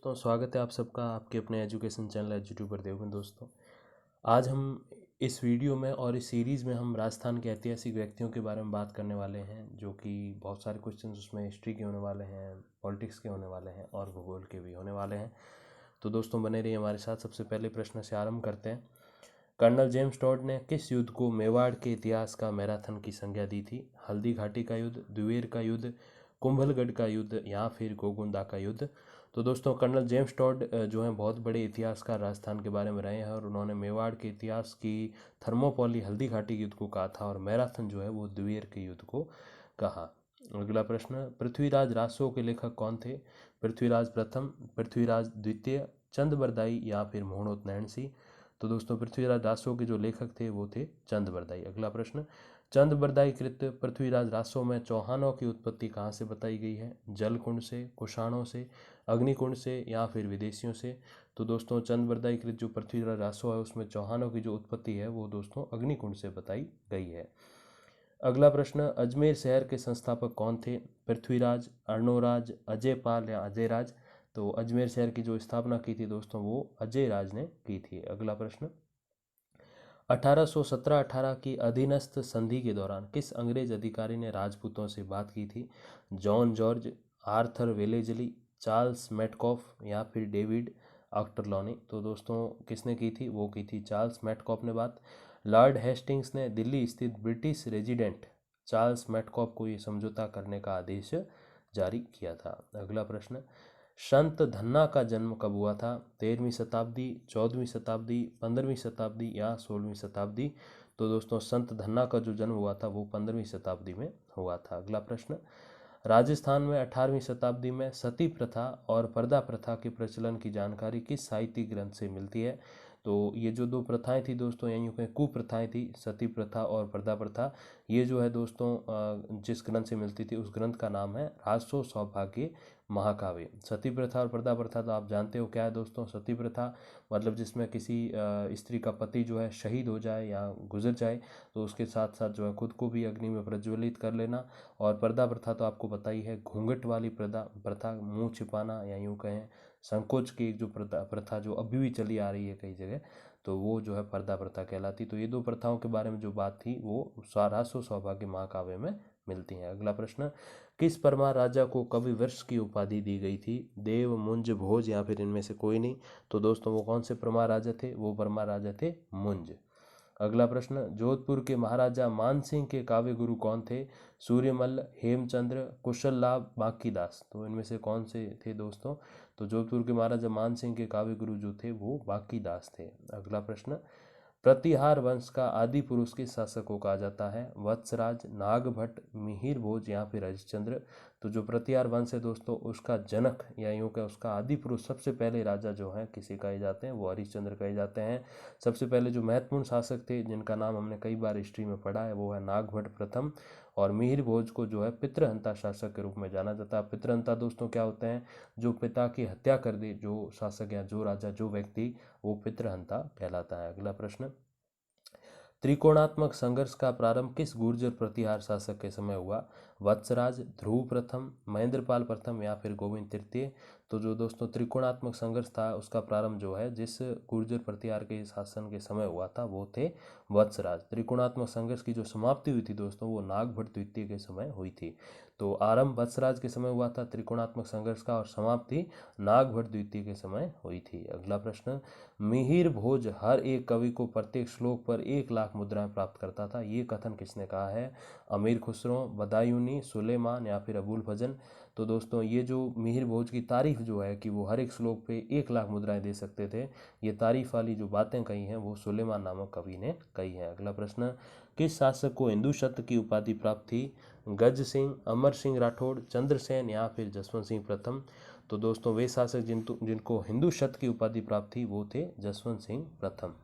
दोस्तों, स्वागत है आप सबका आपके अपने एजुकेशन चैनल एजुट्यूब पर देवबंद। दोस्तों, आज हम इस वीडियो में और इस सीरीज़ में हम राजस्थान के ऐतिहासिक व्यक्तियों के बारे में बात करने वाले हैं, जो कि बहुत सारे क्वेश्चंस उसमें हिस्ट्री के होने वाले हैं, पॉलिटिक्स के होने वाले हैं और भूगोल के भी होने वाले हैं। तो दोस्तों बने रहिए हमारे साथ। सबसे पहले प्रश्न से आरंभ करते हैं। कर्नल जेम्स टॉड ने किस युद्ध को मेवाड़ के इतिहास का मैराथन की संज्ञा दी थी? हल्दी घाटी का युद्ध, द्वेर का युद्ध, कुंभलगढ़ का युद्ध या फिर गोगुंदा का युद्ध? तो दोस्तों, कर्नल जेम्स टॉड जो हैं बहुत बड़े इतिहासकार राजस्थान के बारे में रहे हैं और उन्होंने मेवाड़ के इतिहास की थर्मोपॉली हल्दी घाटी के युद्ध को कहा था और मैराथन जो है वो द्वेर के युद्ध को कहा। अगला प्रश्न, पृथ्वीराज रासो के लेखक कौन थे? पृथ्वीराज प्रथम, पृथ्वीराज द्वितीय, चंद या फिर मोहनोत नैणसी? तो दोस्तों, पृथ्वीराज रासो के जो लेखक थे वो थे चंद। अगला प्रश्न, चंद कृत पृथ्वीराज रासो में चौहानों की उत्पत्ति कहाँ से बताई गई है? जल कुंड से, कुषाणों से, अग्निकुंड से या फिर विदेशियों से? तो दोस्तों, चंद कृत जो पृथ्वीराज रासो है उसमें चौहानों की जो उत्पत्ति है वो दोस्तों अग्निकुंड से बताई गई है। अगला प्रश्न, अजमेर शहर के संस्थापक कौन थे? पृथ्वीराज, अर्णोराज, अजयपाल या अजयराज? तो अजमेर शहर की जो स्थापना की थी दोस्तों वो अजयराज ने की थी। अगला प्रश्न, 1817-18 की अधीनस्थ संधि के दौरान किस अंग्रेज अधिकारी ने राजपूतों से बात की थी? John George, Arthur Wellesley, Charles Metcalfe या फिर डेविड ऑक्टरलॉनी? तो दोस्तों, किसने की थी? वो की थी चार्ल्स मेटकॉफ ने बात। लॉर्ड हेस्टिंग्स ने दिल्ली स्थित ब्रिटिश रेजिडेंट चार्ल्स मेटकॉफ को ये समझौता करने का आदेश जारी किया था। अगला प्रश्न, संत धन्ना का जन्म कब हुआ था? 13वीं शताब्दी, 14वीं शताब्दी, 15वीं शताब्दी या 16वीं शताब्दी? तो दोस्तों, संत धन्ना का जो जन्म हुआ था वो 15वीं शताब्दी में हुआ था। अगला प्रश्न, राजस्थान में 18वीं शताब्दी में सती प्रथा और पर्दा प्रथा के प्रचलन की जानकारी किस साहित्यिक ग्रंथ से मिलती है? तो ये जो दो प्रथाएं थी दोस्तों, यानी कि कुप्रथाएं थी, सती प्रथा और पर्दा प्रथा, ये जो है दोस्तों जिस ग्रंथ से मिलती थी उस ग्रंथ का नाम है राजसो सौभाग्य महाकाव्य। सती प्रथा और पर्दा प्रथा तो आप जानते हो क्या है दोस्तों। सती प्रथा मतलब जिसमें किसी स्त्री का पति जो है शहीद हो जाए या गुजर जाए तो उसके साथ साथ जो है खुद को भी अग्नि में प्रज्वलित कर लेना। और पर्दा प्रथा तो आपको पता ही है, घूंघट वाली प्रथा, मुंह छिपाना या यूँ कहें संकोच की एक जो प्रथा जो अभी भी चली आ रही है कई जगह, तो वो जो है पर्दा प्रथा कहलाती। तो ये दो प्रथाओं के बारे में जो बात थी वो राजसो सौभाग्य महाकाव्य में मिलती हैं। अगला प्रश्न, किस परमार राजा को कवि वृक्ष की उपाधि दी गई थी? देव, मुंज, भोज या फिर इनमें से कोई नहीं? तो दोस्तों, वो कौन से परमार राजा थे? वो परमार राजा थे मुंज। अगला प्रश्न, जोधपुर के महाराजा मानसिंह के काव्य गुरु कौन थे? सूर्यमल, हेमचंद्र, कुशललाभ, बांकीदास? तो इनमें से कौन से थे दोस्तों? तो जोधपुर के महाराजा मानसिंह के काव्य गुरु जो थे वो बांकीदास थे। अगला प्रश्न, प्रतिहार वंश का आदि पुरुष किस शासक को कहा जाता है? वत्सराज, नागभट्ट, मिहिर भोज या फिर हरिश्चंद्र? तो जो प्रतिहार वंश है दोस्तों उसका जनक या यूँ कहें उसका आदि पुरुष सबसे पहले राजा जो हैं किसे कहे जाते हैं? वो हरिश्चंद्र कहे जाते हैं। सबसे पहले जो महत्वपूर्ण शासक थे जिनका नाम हमने कई बार हिस्ट्री में पढ़ा है वो है नागभट्ट प्रथम। और मिहिर भोज को जो है पितृहंता शासक के रूप में जाना जाता है। पितृहंता दोस्तों क्या होते हैं? जो पिता की हत्या कर दे जो शासक या जो राजा जो व्यक्ति, वो पितृहंता कहलाता है। अगला प्रश्न, त्रिकोणात्मक संघर्ष का प्रारंभ किस गुर्जर प्रतिहार शासक के समय हुआ? वत्सराज, ध्रुव प्रथम, महेंद्रपाल प्रथम या फिर गोविंद तृतीय? तो जो दोस्तों त्रिकोणात्मक संघर्ष था उसका प्रारंभ जो है जिस गुर्जर प्रतिहार के शासन के समय हुआ था वो थे वत्सराज। त्रिकोणात्मक संघर्ष की जो समाप्ति हुई थी दोस्तों वो नागभट्ट द्वितीय के समय हुई थी। तो आरंभ वत्सराज के समय हुआ था त्रिकोणात्मक संघर्ष का और समाप्ति नागभट्ट द्वितीय के समय हुई थी। अगला प्रश्न, मिहिर भोज हर एक कवि को प्रत्येक श्लोक पर 1 लाख मुद्राएं प्राप्त करता था, ये कथन किसने कहा है? अमीर खुसरो, बदायूनी, सुलेमान या फिर अबुल फजल? तो दोस्तों, ये जो मिहिर भोज की तारीफ जो है कि वो हर एक श्लोक पे 1 लाख मुद्राएं दे सकते थे, ये तारीफ वाली जो बातें कही हैं वो सुलेमान नामक कवि ने कही है। अगला प्रश्न, किस शासक को हिंदू शतक की उपाधि प्राप्त थी? गज सिंह, अमर सिंह राठौड़, चंद्रसेन या फिर जसवंत सिंह प्रथम? तो दोस्तों, वे शासक जिनको हिंदू शतक की उपाधि प्राप्त थी वो थे जसवंत सिंह प्रथम।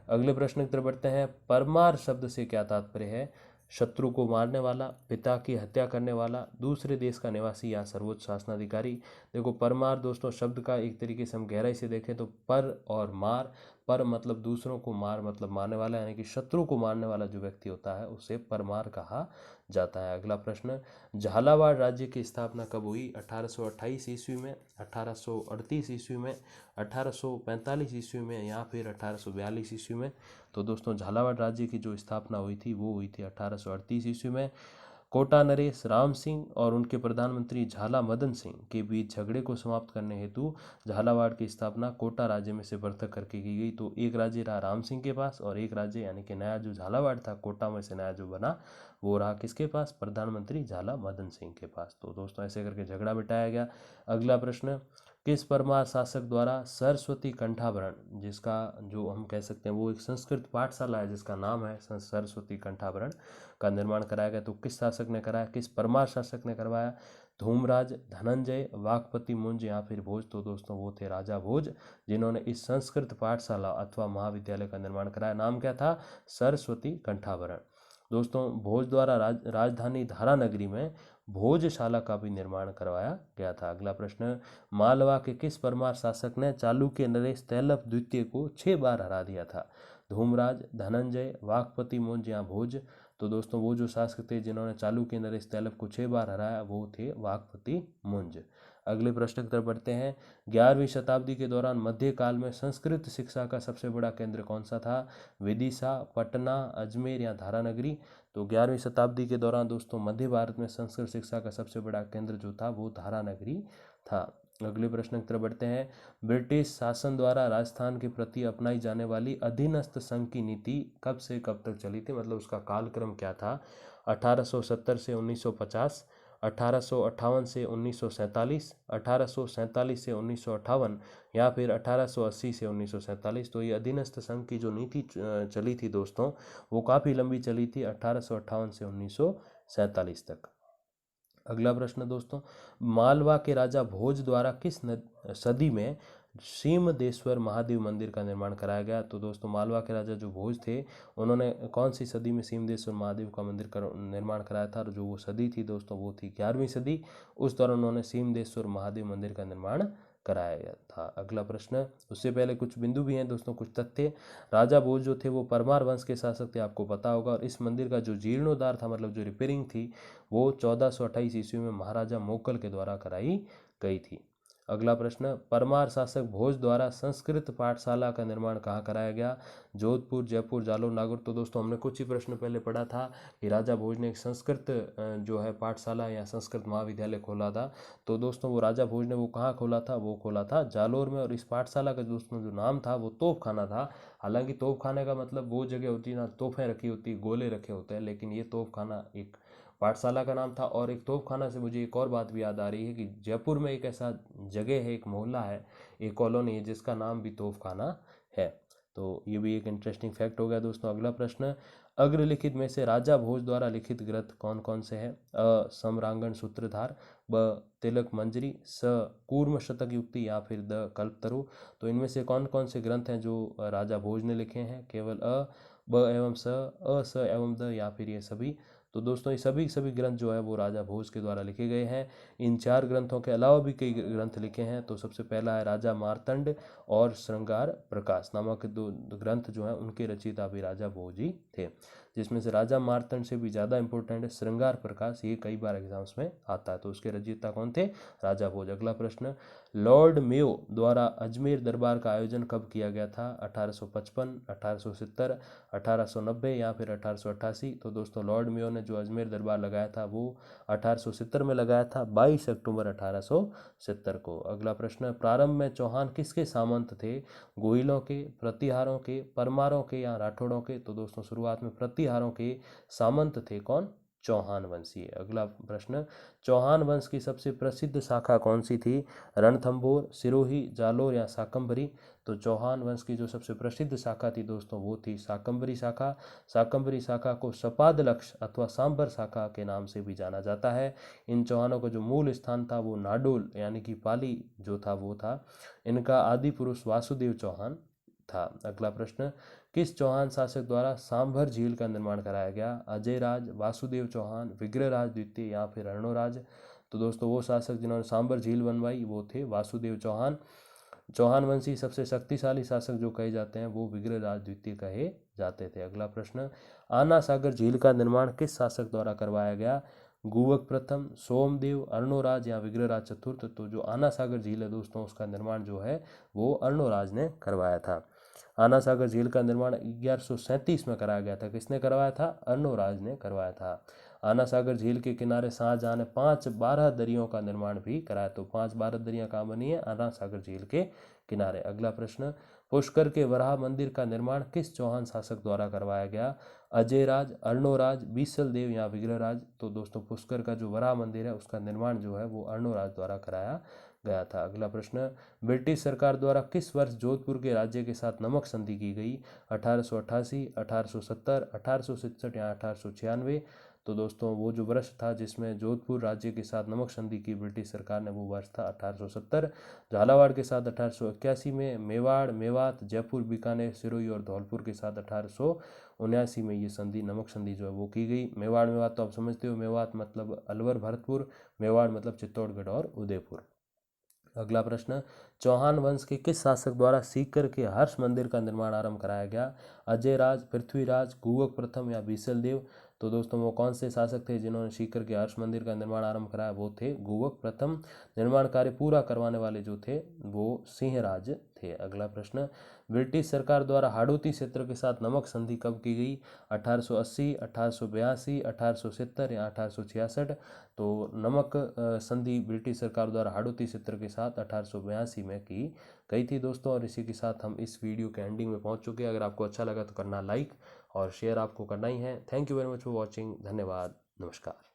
अगले प्रश्न की तरफ बढ़ते हैं। परमार शब्द से क्या तात्पर्य है? शत्रु को मारने वाला, पिता की हत्या करने वाला, दूसरे देश का निवासी या सर्वोच्च शासनाधिकारी? देखो, परमार दोस्तों शब्द का एक तरीके से हम गहराई से देखें तो पर और मार, पर मतलब दूसरों को, मार मतलब मारने वाला, यानी कि शत्रु को मारने वाला जो व्यक्ति होता है उसे परमार कहा जाता है। अगला प्रश्न, झालावाड़ राज्य की स्थापना कब हुई? 1828 ईस्वी में, 1838 ईस्वी में, 1845 ईस्वी में या फिर 1842 ईस्वी में? तो दोस्तों झालावाड़ राज्य की जो स्थापना हुई थी वो हुई थी 1838 ईस्वी में। कोटा नरेश राम सिंह और उनके प्रधानमंत्री झाला मदन सिंह के बीच झगड़े को समाप्त करने हेतु झालावाड़ की स्थापना कोटा राज्य में से पृथक करके की गई। तो एक राज्य रहा राम सिंह के पास और एक राज्य यानी कि नया जो झालावाड़ था कोटा में से नया जो बना वो रहा किसके पास? प्रधानमंत्री झाला मदन सिंह के पास। तो दोस्तों ऐसे करके झगड़ा मिटाया गया। अगला प्रश्न, किस परमार शासक द्वारा सरस्वती कंठाभरण, जिसका जो हम कह सकते हैं वो एक संस्कृत पाठशाला है जिसका नाम है सरस्वती कंठाभरण, का निर्माण कराया गया? तो किस शासक ने कराया, किस परमार शासक ने करवाया? धूमराज, धनंजय, वाकपति मुंज या फिर भोज? तो दोस्तों वो थे राजा भोज जिन्होंने इस संस्कृत पाठशाला अथवा महाविद्यालय का निर्माण कराया। नाम क्या था? सरस्वती कंठाभरण। दोस्तों भोज द्वारा राजधानी धारानगरी में भोजशाला का भी निर्माण करवाया गया था। अगला प्रश्न, मालवा के किस परमार शासक ने चालुक्य नरेश तैलप द्वितीय को 6 बार हरा दिया था? धूमराज, धनंजय, वाकपति मुंज या भोज? तो दोस्तों वो जो शासक थे जिन्होंने चालुक्य नरेश तैलप को 6 बार हराया वो थे वाकपति मुंज। अगले प्रश्न की तरफ बढ़ते हैं। 11वीं शताब्दी के दौरान मध्यकाल में संस्कृत शिक्षा का सबसे बड़ा केंद्र कौन सा था? विदिशा, पटना, अजमेर या धारानगरी? तो 11वीं शताब्दी के दौरान दोस्तों मध्य भारत में संस्कृत शिक्षा का सबसे बड़ा केंद्र जो था वो धारानगरी था। अगले प्रश्न की तरफ बढ़ते हैं। ब्रिटिश शासन द्वारा राजस्थान के प्रति अपनाई जाने वाली अधीनस्थ संघ की नीति कब से कब तक चली थी, मतलब उसका कालक्रम क्या था? 1870 से 1950, 1858 से 1947, 1847 से 1958 या फिर 1880 से 1947? तो ये अधीनस्थ संघ की जो नीति चली थी दोस्तों वो काफ़ी लंबी चली थी, 1858 से 1947 तक। अगला प्रश्न दोस्तों, मालवा के राजा भोज द्वारा किस सदी में सीमदेश्वर महादेव मंदिर का निर्माण कराया गया? तो दोस्तों मालवा के राजा जो भोज थे उन्होंने कौन सी सदी में सीमदेश्वर महादेव का मंदिर का निर्माण कराया था? और जो वो सदी थी दोस्तों वो थी 11वीं सदी। उस दौरान उन्होंने सीमदेश्वर महादेव मंदिर का निर्माण कराया गया था। अगला प्रश्न, उससे पहले कुछ बिंदु भी हैं दोस्तों, कुछ तथ्य। राजा भोज जो थे वो परमार वंश के शासक थे, आपको पता होगा। और इस मंदिर का जो जीर्णोद्धार था मतलब जो रिपेयरिंग थी वो 1428 ईस्वी में महाराजा मोकल के द्वारा कराई गई थी। अगला प्रश्न, परमार शासक भोज द्वारा संस्कृत पाठशाला का निर्माण कहाँ कराया गया? जोधपुर, जयपुर, जालौर, नागौर? तो दोस्तों हमने कुछ ही प्रश्न पहले पढ़ा था कि राजा भोज ने एक संस्कृत जो है पाठशाला या संस्कृत महाविद्यालय खोला था। तो दोस्तों वो राजा भोज ने वो कहाँ खोला था? वो खोला था जालौर में। और इस पाठशाला का दोस्तों जो नाम था वो तोप खाना था। हालांकि तोप खाने का मतलब वो जगह होती है ना तोपें रखी होती, गोले रखे होते हैं, लेकिन ये तोप खाना एक पाठशाला का नाम था। और एक तोपखाना से मुझे एक और बात भी याद आ रही है कि जयपुर में एक ऐसा जगह है, एक मोहल्ला है, एक कॉलोनी है जिसका नाम भी तोपखाना है। तो ये भी एक इंटरेस्टिंग फैक्ट हो गया दोस्तों। अगला प्रश्न, अग्रलिखित में से राजा भोज द्वारा लिखित ग्रंथ कौन कौन से हैं? अ सम्रांगण सूत्रधार, ब तिलक मंजरी, स कूर्म शतक युक्ति या फिर द कल्पतरु? तो इनमें से कौन कौन से ग्रंथ हैं जो राजा भोज ने लिखे हैं? केवल ब एवं स, स एवं द या फिर ये सभी? तो दोस्तों ये सभी ग्रंथ जो है वो राजा भोज के द्वारा लिखे गए हैं। इन 4 ग्रंथों के अलावा भी कई ग्रंथ लिखे हैं। तो सबसे पहला है राजा मार्तंड और श्रृंगार प्रकाश नामक 2 ग्रंथ जो हैं उनके रचयिता भी राजा भोज ही थे, जिसमें से राजा मार्तंड से भी ज़्यादा इंपॉर्टेंट है श्रृंगार प्रकाश, ये कई बार एग्जाम्स में आता है। तो उसके रचयिता कौन थे? राजा भोज। अगला प्रश्न, लॉर्ड मेयो द्वारा अजमेर दरबार का आयोजन कब किया गया था? 1855, 1870, 1890 या फिर 1888? तो दोस्तों लॉर्ड मेयो ने जो अजमेर दरबार लगाया था वो 1870 में लगाया था, 22 अक्टूबर 1870 को। अगला प्रश्न, प्रारंभ में चौहान किसके सामंत थे? गोहिलों के, प्रतिहारों के, परमारों के या राठौड़ों के? तो दोस्तों शुरुआत में प्रतिहारों के सामंत थे कौन? चौहान वंशी। अगला प्रश्न, चौहान वंश की सबसे प्रसिद्ध शाखा कौन सी थी? रणथंभौर, सिरोही, जालोर या शाकंभरी? तो चौहान वंश की जो सबसे प्रसिद्ध शाखा थी दोस्तों वो थी शाकंभरी शाखा। शाकंभरी शाखा को सपादलक्ष अथवा सांबर शाखा के नाम से भी जाना जाता है। इन चौहानों का जो मूल स्थान था वो नाडोल यानी कि पाली जो था वो था। इनका आदि पुरुष वासुदेव चौहान था। अगला प्रश्न, किस चौहान शासक द्वारा सांभर झील का निर्माण कराया गया? अजय राज, वासुदेव चौहान, विग्रहराज द्वितीय या फिर अर्णोराज? तो दोस्तों वो शासक जिन्होंने सांभर झील बनवाई वो थे वासुदेव चौहान। चौहान वंशी सबसे शक्तिशाली शासक जो कहे जाते हैं वो विग्रहराज द्वितीय कहे जाते थे। अगला प्रश्न, आना सागर झील का निर्माण किस शासक द्वारा करवाया गया? गुवक प्रथम, सोमदेव, अर्णोराज या विग्रहराज चतुर्थ। तो जो आना सागर झील है दोस्तों, उसका निर्माण जो है वो अर्णोराज ने करवाया था। आना सागर झील का निर्माण 1137 में कराया गया था। किसने करवाया था? अर्णोराज ने करवाया था। आना सागर झील के किनारे शाहजहां ने 5 12 दरियों का निर्माण भी कराया। तो 5 12 दरियां कहाँ बनी है? आना सागर झील के किनारे। अगला प्रश्न, पुष्कर के वराह मंदिर का निर्माण किस चौहान शासक द्वारा करवाया गया? अजयराज, अर्णोराज, बीसल देव या विग्रहराज। तो दोस्तों पुष्कर का जो वराह मंदिर है उसका निर्माण जो है वो अर्णोराज द्वारा कराया गया था। अगला प्रश्न, ब्रिटिश सरकार द्वारा किस वर्ष जोधपुर के राज्य के साथ नमक संधि की गई? 1888, 1870, 1867 या 1896। तो दोस्तों वो जो वर्ष था जिसमें जोधपुर राज्य के साथ नमक संधि की ब्रिटिश सरकार ने, वो वर्ष था 1870। झालावाड़ के साथ 1881 में, मेवाड़, मेवात, जयपुर, बीकानेर, सिरोही और धौलपुर के साथ 1879 में ये संधि, नमक संधि जो है वो की गई। मेवाड़ मेवात तो आप समझते हो, मेवात मतलब अलवर भरतपुर, मेवाड़ मतलब चित्तौड़गढ़ और उदयपुर। अगला प्रश्न, चौहान वंश के किस शासक द्वारा सीकर के हर्ष मंदिर का निर्माण आरंभ कराया गया? अजयराज, पृथ्वीराज, गुवक प्रथम या बीसल देव। तो दोस्तों वो कौन से शासक थे जिन्होंने सीकर के हर्ष मंदिर का निर्माण आरंभ कराया? वो थे गुवक प्रथम। निर्माण कार्य पूरा करवाने वाले जो थे वो सिंहराज थे। अगला प्रश्न, ब्रिटिश सरकार द्वारा हाड़ौती क्षेत्र के साथ नमक संधि कब की गई? 1880, 1882, 1870 या 1866। तो नमक संधि ब्रिटिश सरकार द्वारा हाड़ौती क्षेत्र के साथ 1882 में की गई थी दोस्तों। और इसी के साथ हम इस वीडियो के एंडिंग में पहुंच चुके हैं। अगर आपको अच्छा लगा तो करना लाइक और शेयर आपको करना ही है। Thank you very much for watching. धन्यवाद। नमस्कार।